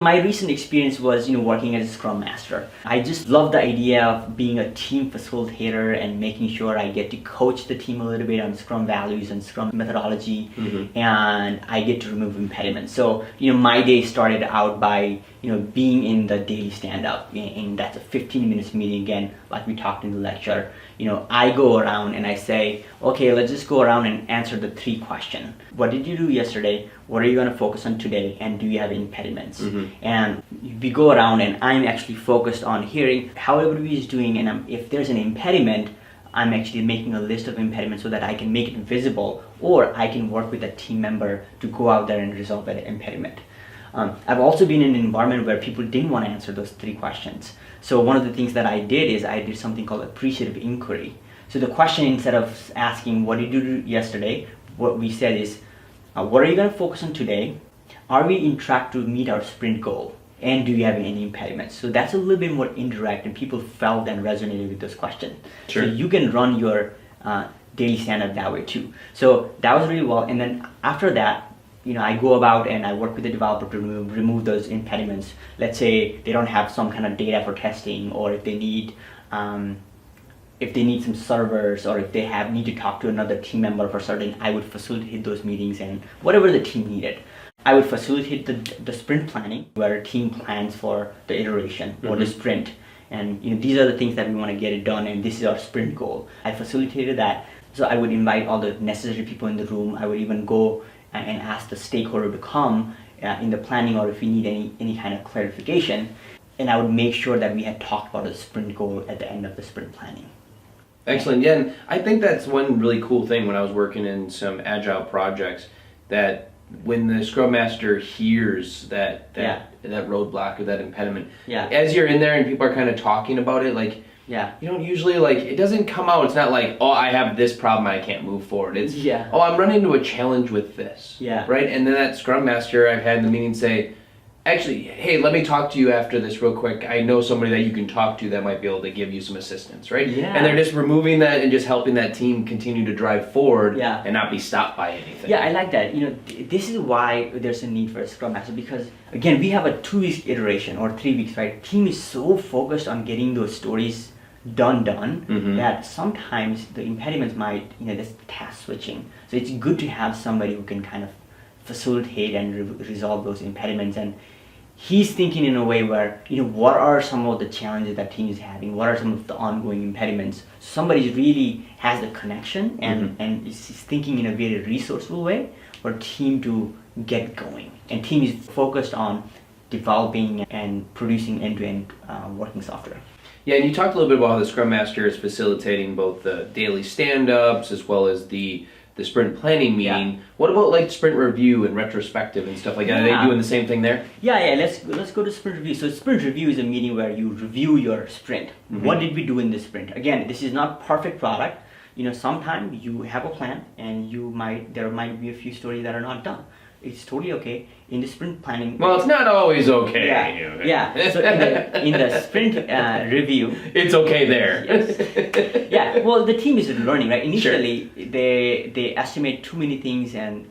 My recent experience was, working as a Scrum Master. I just love the idea of being a team facilitator and making sure I get to coach the team a little bit on Scrum values and Scrum methodology, and I get to remove impediments. So, my day started out by, being in the daily stand-up, and that's a 15 minutes meeting again, like we talked in the lecture. I go around and I say, okay, let's just go around and answer the 3 questions. What did you do yesterday? What are you going to focus on today? And do you have impediments? And we go around and I'm actually focused on hearing how everybody is doing, and if there's an impediment, I'm actually making a list of impediments so that I can make it visible, or I can work with a team member to go out there and resolve that impediment. I've also been in an environment where people didn't want to answer those 3 questions. So one of the things that I did is I did something called appreciative inquiry. So the question, instead of asking what did you do yesterday, what we said is, what are you going to focus on today? Are we in track to meet our sprint goal? And do you have any impediments? So that's a little bit more indirect, and people felt and resonated with those questions. Sure. So you can run your daily stand-up that way too. So that was really well. And then after that, I go about and I work with the developer to remove those impediments. Let's say they don't have some kind of data for testing, or if they need some servers, or if they need to talk to another team member for certain, I would facilitate those meetings and whatever the team needed. I would facilitate the sprint planning, where a team plans for the iteration or the sprint. And these are the things that we want to get it done, and this is our sprint goal. I facilitated that. So I would invite all the necessary people in the room. I would even go and ask the stakeholder to come in the planning, or if we need any kind of clarification. And I would make sure that we had talked about the sprint goal at the end of the sprint planning. Excellent. Yeah, and I think that's one really cool thing when I was working in some agile projects, that when the Scrum Master hears that roadblock or that impediment, as you're in there and people are kind of talking about it, you don't usually, it doesn't come out. It's not like, oh, I have this problem, I can't move forward. It's, oh, I'm running into a challenge with this. Right? And then that Scrum Master I've had in the meeting say, actually, hey, let me talk to you after this real quick. I know somebody that you can talk to that might be able to give you some assistance, right? And they're just removing that and just helping that team continue to drive forward and not be stopped by anything. Yeah, I like that. This is why there's a need for a Scrum Master, because, again, we have a 2-week iteration or 3 weeks, right? Team is so focused on getting those stories done that sometimes the impediments might, this task switching. So it's good to have somebody who can kind of facilitate and resolve those impediments. And he's thinking in a way where, what are some of the challenges that team is having? What are some of the ongoing impediments? Somebody really has the connection and is thinking in a very resourceful way for team to get going. And team is focused on developing and producing end-to-end working software. Yeah, and you talked a little bit about how the Scrum Master is facilitating both the daily stand-ups as well as the sprint planning meeting. What about sprint review and retrospective and stuff like that? Are they doing the same thing there? Yeah. Let's go to sprint review. So sprint review is a meeting where you review your sprint. What did we do in this sprint? Again, this is not perfect product. Sometimes you have a plan and there might be a few stories that are not done. It's totally okay. In the sprint planning... Well, it's not always okay. Yeah. So in the sprint review... It's okay there. Yes. Yeah, well, the team is learning, right? Initially, they estimate too many things, and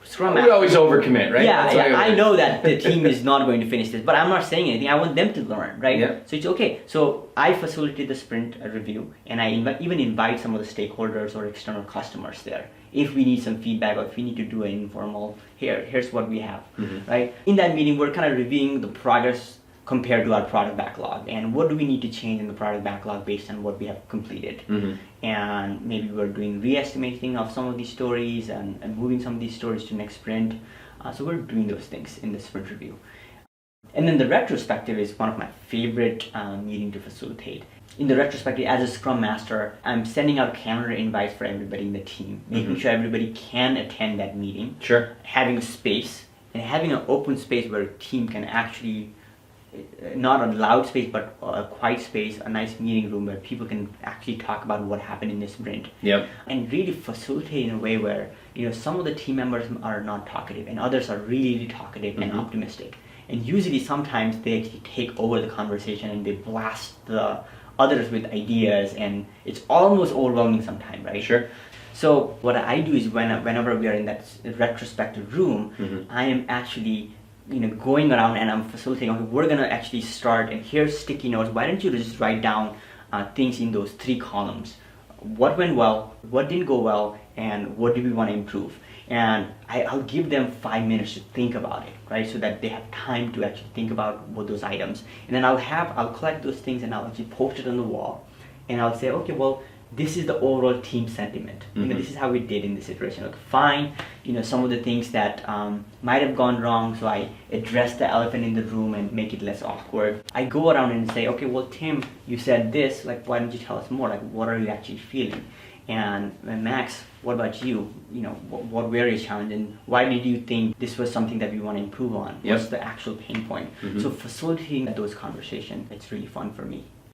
Scrum Master... We always overcommit, right? I know that the team is not going to finish this, but I'm not saying anything. I want them to learn, right? So it's okay. So I facilitate the sprint review, and I even invite some of the stakeholders or external customers there. If we need some feedback, or if we need to do an informal, here's what we have, right? In that meeting, we're kind of reviewing the progress compared to our product backlog, and what do we need to change in the product backlog based on what we have completed. And maybe we're doing re-estimating of some of these stories and moving some of these stories to next sprint. So we're doing those things in the sprint review. And then the retrospective is one of my favorite meetings to facilitate. In the retrospective, as a Scrum Master, I'm sending out calendar invites for everybody in the team, making sure everybody can attend that meeting. Having a space, and having an open space where a team can actually, not a loud space, but a quiet space, a nice meeting room where people can actually talk about what happened in this sprint. And really facilitate in a way where, some of the team members are not talkative and others are really talkative and optimistic. And usually sometimes they actually take over the conversation and they blast the others with ideas, and it's almost overwhelming sometimes, right? So what I do is whenever we are in that retrospective room, I am actually going around and I'm facilitating, okay, we're gonna actually start, and here's sticky notes. Why don't you just write down things in those 3 columns? What went well, what didn't go well, and what do we want to improve? And I'll give them 5 minutes to think about it, right? So that they have time to actually think about what those items. And then I'll collect those things and I'll actually post it on the wall. And I'll say, okay, well, this is the overall team sentiment. This is how we did in this iteration. Like, fine, some of the things that might have gone wrong, so I address the elephant in the room and make it less awkward. I go around and say, okay, well, Tim, you said this, like, why don't you tell us more? Like, what are you actually feeling? And Max, what about you? What were your challenges, and why did you think this was something that we want to improve on? What's the actual pain point? So facilitating those conversations, it's really fun for me.